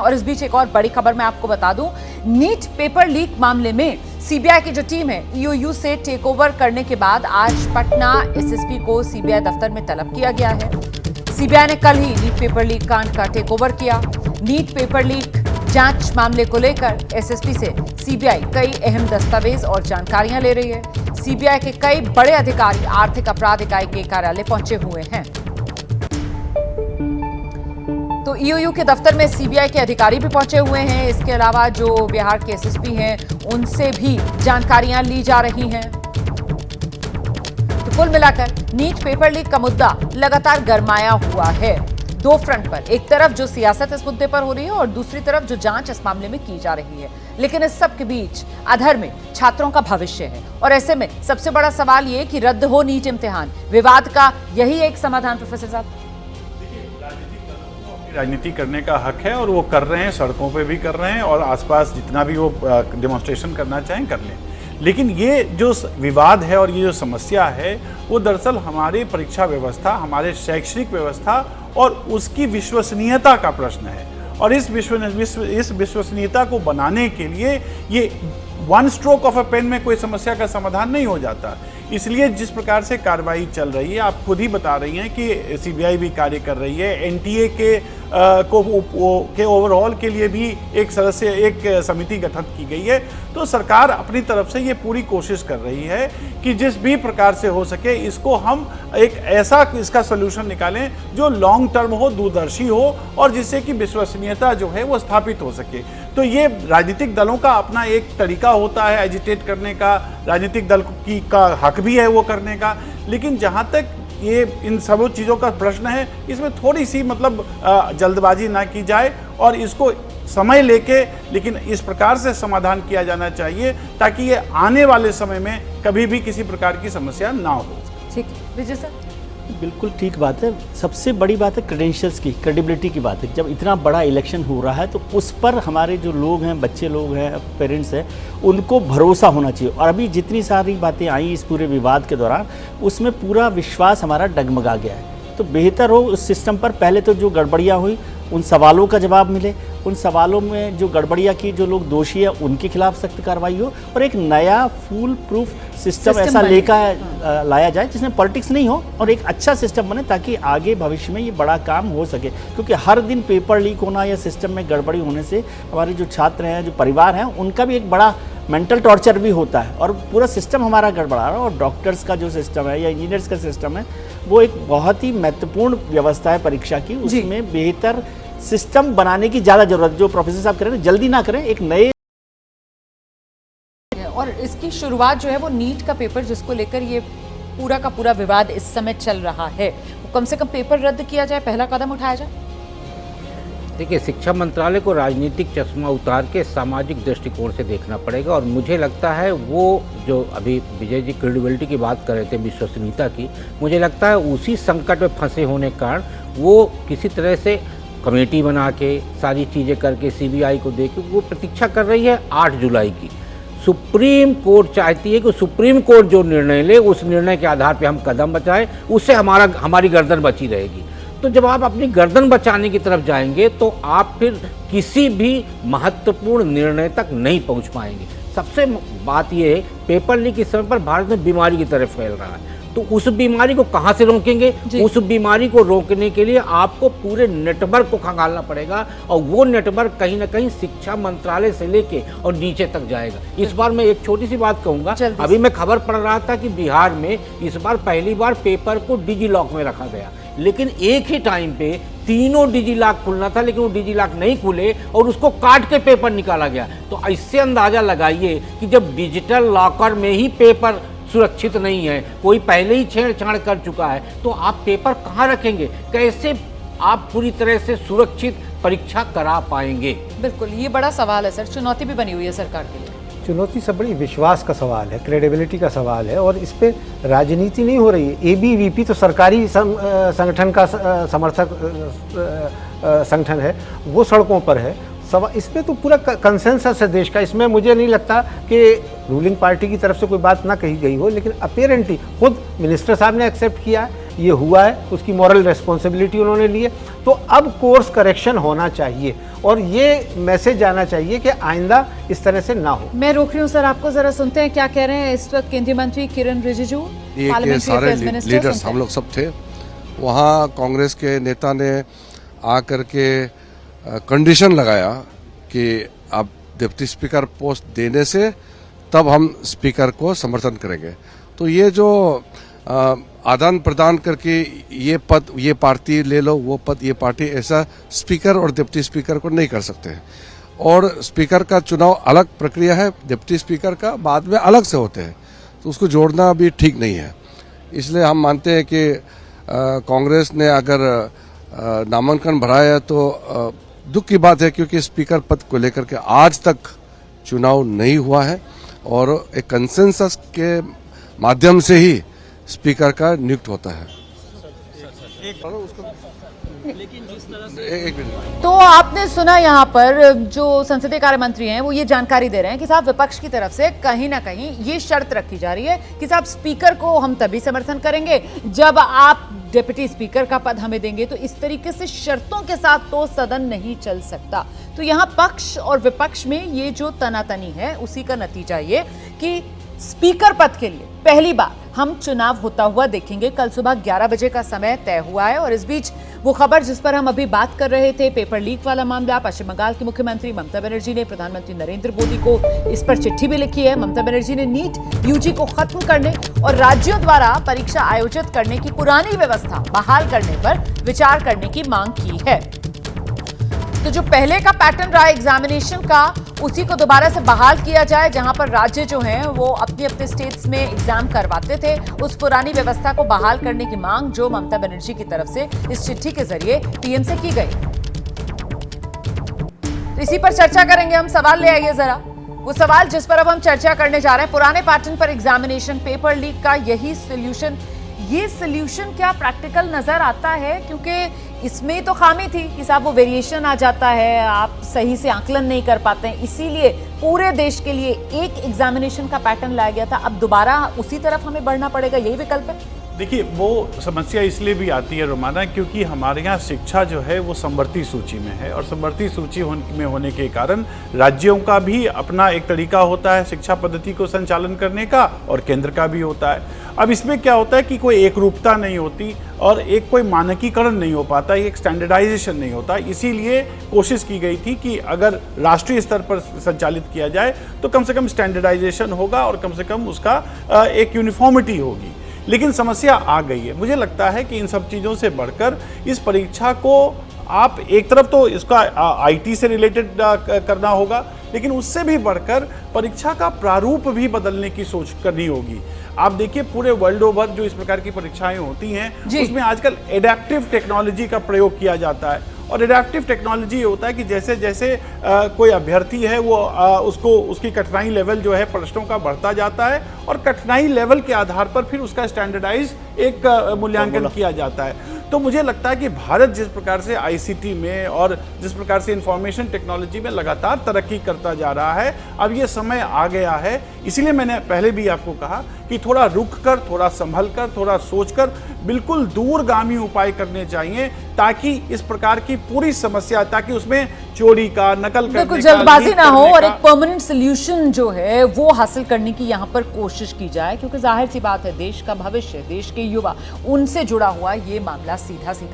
और इस बीच एक और बड़ी खबर मैं आपको बता दूं, नीट पेपर लीक मामले में सीबीआई की जो टीम है ईओयू से टेक ओवर करने के बाद आज पटना एसएसपी को सीबीआई दफ्तर में तलब किया गया है। सीबीआई ने कल ही नीट पेपर लीक कांड का टेक ओवर किया। नीट पेपर लीक जांच मामले को लेकर एसएसपी से सीबीआई कई अहम दस्तावेज और जानकारियां ले रही है। सीबीआई के कई बड़े अधिकारी आर्थिक अपराध इकाई के कार्यालय पहुंचे हुए हैं। तो ईओयू के दफ्तर में सीबीआई के अधिकारी भी पहुंचे हुए हैं। इसके अलावा जो बिहार के एसएसपी हैं उनसे भी जानकारियां ली जा रही हैं। तो कुल मिलाकर नीट पेपर लीक का मुद्दा लगातार गरमाया हुआ है दो फ्रंट पर। एक तरफ जो सियासत इस मुद्दे पर हो रही है और दूसरी तरफ जो जांच इस मामले में की जा रही है। लेकिन इस सब के बीच अधर में छात्रों का भविष्य है और ऐसे में सबसे बड़ा सवाल ये कि रद्द हो नीट इम्तिहान। विवाद का यही एक समाधान प्रोफेसर साहब? राजनीति करने का हक है और वो कर रहे हैं, सड़कों पे भी कर रहे हैं और आसपास जितना भी वो डेमोन्स्ट्रेशन करना चाहें कर लें। लेकिन ये जो विवाद है और ये जो समस्या है वो दरअसल हमारी परीक्षा व्यवस्था, हमारे शैक्षणिक व्यवस्था और उसकी विश्वसनीयता का प्रश्न है। और इस विश्वसनीयता को बनाने के लिए ये one stroke of a pen में कोई समस्या का समाधान नहीं हो जाता। इसलिए जिस प्रकार से कार्रवाई चल रही है, आप खुद ही बता रही हैं कि सीबीआई भी कार्य कर रही है, एनटीए के ओवरऑल के लिए भी एक समिति गठित की गई है। तो सरकार अपनी तरफ से ये पूरी कोशिश कर रही है कि जिस भी प्रकार से हो सके इसको हम एक ऐसा इसका सोल्यूशन निकालें जो लॉन्ग टर्म हो, दूरदर्शी हो और जिससे कि विश्वसनीयता जो है वो स्थापित हो सके। तो ये राजनीतिक दलों का अपना एक तरीका होता है एजिटेट करने का, राजनीतिक दल का हक भी है वो करने का। लेकिन जहाँ तक ये इन सब चीज़ों का प्रश्न है, इसमें थोड़ी सी जल्दबाजी ना की जाए और इसको समय लेके लेकिन इस प्रकार से समाधान किया जाना चाहिए ताकि ये आने वाले समय में कभी भी किसी प्रकार की समस्या ना हो। ठीक है विजय सर, बिल्कुल ठीक बात है। सबसे बड़ी बात है क्रेडेंशियल्स की, क्रेडिबिलिटी की बात है। जब इतना बड़ा इलेक्शन हो रहा है तो उस पर हमारे जो लोग हैं, बच्चे लोग हैं, पेरेंट्स हैं, उनको भरोसा होना चाहिए। और अभी जितनी सारी बातें आई इस पूरे विवाद के दौरान, उसमें पूरा विश्वास हमारा डगमगा गया है। तो बेहतर हो उस सिस्टम पर पहले तो जो गड़बड़ियाँ हुई उन सवालों का जवाब मिले, उन सवालों में जो गड़बड़ियाँ की जो लोग दोषी हैं उनके खिलाफ सख्त कार्रवाई हो और एक नया फुल प्रूफ सिस्टम ऐसा लेकर लाया जाए जिसमें पॉलिटिक्स नहीं हो और एक अच्छा सिस्टम बने ताकि आगे भविष्य में ये बड़ा काम हो सके। क्योंकि हर दिन पेपर लीक होना या सिस्टम में गड़बड़ी होने से हमारे जो छात्र हैं, जो परिवार हैं, उनका भी एक बड़ा मेंटल टॉर्चर भी होता है और पूरा सिस्टम हमारा गड़बड़ा रहा है। और डॉक्टर्स का जो सिस्टम है या इंजीनियर्स का सिस्टम है वो एक बहुत ही महत्वपूर्ण व्यवस्था है परीक्षा की, उसमें बेहतर सिस्टम बनाने की ज़्यादा जरूरत। जो प्रोफेसर साहब कह रहे हैं जल्दी ना करें, एक नए और इसकी शुरुआत जो है वो नीट का पेपर जिसको लेकर ये पूरा का पूरा विवाद इस समय चल रहा है, वो कम से कम पेपर रद्द किया जाए, पहला कदम उठाया जाए। देखिए, शिक्षा मंत्रालय को राजनीतिक चश्मा उतार के सामाजिक दृष्टिकोण से देखना पड़ेगा। और मुझे लगता है वो जो अभी विजय जी क्रेडिबिलिटी की बात कर रहे थे, विश्वसनीयता की, मुझे लगता है उसी संकट में फंसे होने के कारण वो किसी तरह से कमेटी बना के सारी चीज़ें करके सीबीआई को दे के वो प्रतीक्षा कर रही है 8 जुलाई की। सुप्रीम कोर्ट चाहती है कि सुप्रीम कोर्ट जो निर्णय ले उस निर्णय के आधार पे हम कदम बचाएं, उससे हमारी गर्दन बची रहेगी। तो जब आप अपनी गर्दन बचाने की तरफ जाएंगे तो आप फिर किसी भी महत्वपूर्ण निर्णय तक नहीं पहुंच पाएंगे। सबसे बात यह है, पेपर लीक इस समय पर भारत में बीमारी की तरफ फैल रहा है, तो उस बीमारी को कहाँ से रोकेंगे? उस बीमारी को रोकने के लिए आपको पूरे नेटवर्क को खंगालना पड़ेगा और वो नेटवर्क कहीं ना कहीं शिक्षा मंत्रालय से लेके और नीचे तक जाएगा। इस बार मैं एक छोटी सी बात कहूँगा, अभी मैं खबर पढ़ रहा था कि बिहार में इस बार पहली बार पेपर को डिजी लॉक में रखा गया, लेकिन एक ही टाइम पे तीनों डिजी लॉक खुलना था लेकिन वो डिजी लॉक नहीं खुले और उसको काट के पेपर निकाला गया। तो इससे अंदाजा लगाइए कि जब डिजिटल लॉकर में ही पेपर सुरक्षित नहीं है, कोई पहले ही छेड़छाड़ कर चुका है, तो आप पेपर कहाँ रखेंगे? कैसे आप पूरी तरह से सुरक्षित परीक्षा करा पाएंगे? बिल्कुल, ये बड़ा सवाल है सर, चुनौती भी बनी हुई है सरकार के लिए। चुनौती सब बड़ी विश्वास का सवाल है, क्रेडिबिलिटी का सवाल है और इस पे राजनीति नहीं हो रही है। एबीवीपी तो सरकारी संगठन का समर्थक संगठन है, वो सड़कों पर है। इसमें तो पूरा कंसेंसस है देश का। इसमें मुझे नहीं लगता कि रूलिंग पार्टी की तरफ से कोई बात ना कही गई हो, लेकिन अपेरेंटली खुद मिनिस्टर साहब ने एक्सेप्ट किया है ये हुआ है, उसकी मॉरल रेस्पॉन्सिबिलिटी उन्होंने ली है। तो अब कोर्स करेक्शन होना चाहिए और ये मैसेज जाना चाहिए कि आइंदा इस तरह से ना हो। मैं रोक रही हूँ सर आपको, जरा सुनते हैं क्या कह रहे हैं इस वक्त केंद्रीय मंत्री किरण रिजिजू, ये सारे लीडर्स हम लोग सब थे वहाँ। कांग्रेस के नेता ने आकर के कंडीशन लगाया कि अब डिप्टी स्पीकर पोस्ट देने से तब हम स्पीकर को समर्थन करेंगे। तो ये जो आदान प्रदान करके ये पद ये पार्टी ले लो, वो पद ये पार्टी, ऐसा स्पीकर और डिप्टी स्पीकर को नहीं कर सकते हैं। और स्पीकर का चुनाव अलग प्रक्रिया है, डिप्टी स्पीकर का बाद में अलग से होते हैं, तो उसको जोड़ना भी ठीक नहीं है। इसलिए हम मानते हैं कि कांग्रेस ने अगर नामांकन भराया तो दुख की बात है, क्योंकि स्पीकर पद को लेकर के आज तक चुनाव नहीं हुआ है और एक कंसेंसस के माध्यम से ही स्पीकर का नियुक्त होता है। एक मिनट। तो आपने सुना यहाँ पर जो संसदीय कार्य मंत्री हैं वो ये जानकारी दे रहे हैं कि साहब विपक्ष की तरफ से कहीं ना कहीं ये शर्त रखी जा रही है कि साहब स्पीकर को हम तभी समर्थन करेंगे जब आप डिप्टी स्पीकर का पद हमें देंगे। तो इस तरीके से शर्तों के साथ तो सदन नहीं चल सकता। तो यहाँ पक्ष और विपक्ष में ये जो तनातनी है उसी का नतीजा ये कि स्पीकर पद के लिए पहली बार हम चुनाव होता हुआ देखेंगे। कल सुबह 11 बजे का समय तय हुआ है और इस बीच वो खबर जिस पर हम अभी बात कर रहे थे, पेपर लीक वाला मामला, पश्चिम बंगाल की मुख्यमंत्री ममता बनर्जी ने प्रधानमंत्री नरेंद्र मोदी को इस पर चिट्ठी भी लिखी है। ममता बनर्जी ने नीट यूजी को खत्म करने और राज्यों द्वारा परीक्षा आयोजित करने की पुरानी व्यवस्था बहाल करने पर विचार करने की मांग की है। तो जो पहले का पैटर्न रहा एग्जामिनेशन का, उसी को दोबारा से बहाल किया जाए, जहां पर राज्य जो हैं वो अपने अपने स्टेट्स में एग्जाम करवाते थे। उस पुरानी व्यवस्था को बहाल करने की मांग जो ममता बनर्जी की तरफ से इस चिट्ठी के जरिए पीएम से की गई। तो इसी पर चर्चा करेंगे हम। सवाल ले आइए जरा, वो सवाल जिस पर अब हम चर्चा करने जा रहे हैं, पुराने पैटर्न पर एग्जामिनेशन, पेपर लीक का यही सोल्यूशन। ये सोल्यूशन क्या प्रैक्टिकल नजर आता है? क्योंकि इसमें तो खामी थी कि साहब वो वेरिएशन आ जाता है, आप सही से आकलन नहीं कर पाते हैं, इसीलिए पूरे देश के लिए एक एग्जामिनेशन का पैटर्न लाया गया था। अब दोबारा उसी तरफ हमें बढ़ना पड़ेगा, यही विकल्प है? देखिए, वो समस्या इसलिए भी आती है रोमाना, क्योंकि हमारे यहाँ शिक्षा जो है वो समवर्ती सूची में है और समवर्ती सूची में होने के कारण राज्यों का भी अपना एक तरीका होता है शिक्षा पद्धति को संचालन करने का और केंद्र का भी होता है। अब इसमें क्या होता है कि कोई एक रूपता नहीं होती और एक कोई मानकीकरण नहीं हो पाता, एक स्टैंडर्डाइजेशन नहीं होता। इसीलिए कोशिश की गई थी कि अगर राष्ट्रीय स्तर पर संचालित किया जाए तो कम से कम स्टैंडर्डाइजेशन होगा और कम से कम उसका एक यूनिफॉर्मिटी होगी। लेकिन समस्या आ गई है। मुझे लगता है कि इन सब चीज़ों से बढ़कर इस परीक्षा को आप एक तरफ तो इसका आईटी से रिलेटेड करना होगा, लेकिन उससे भी बढ़कर परीक्षा का प्रारूप भी बदलने की सोच करनी होगी। आप देखिए, पूरे वर्ल्ड ओवर जो इस प्रकार की परीक्षाएं होती हैं उसमें आजकल एडेप्टिव टेक्नोलॉजी का प्रयोग किया जाता है। और एडेप्टिव टेक्नोलॉजी ये होता है कि जैसे जैसे कोई अभ्यर्थी है वो उसको उसकी कठिनाई लेवल जो है प्रश्नों का बढ़ता जाता है और कठिनाई लेवल के आधार पर फिर उसका स्टैंडर्डाइज एक मूल्यांकन किया जाता है। तो मुझे लगता है कि भारत जिस प्रकार से आईसीटी में और जिस प्रकार से इंफॉर्मेशन टेक्नोलॉजी में लगातार तरक्की करता जा रहा है, अब ये समय आ गया है। इसीलिए मैंने पहले भी आपको कहा कि थोड़ा रुक कर, थोड़ा संभल कर, थोड़ा सोच कर बिल्कुल दूरगामी उपाय करने चाहिए, ताकि इस प्रकार की पूरी समस्या, ताकि उसमें चोरी का, नकल करने का, जल्दबाजी ना हो और एक परमानेंट सोल्यूशन जो है वो हासिल करने की यहाँ पर कोशिश की जाए। क्योंकि जाहिर सी बात है, देश का भविष्य, देश के युवा, उनसे जुड़ा हुआ ये मामला सीधा सीधा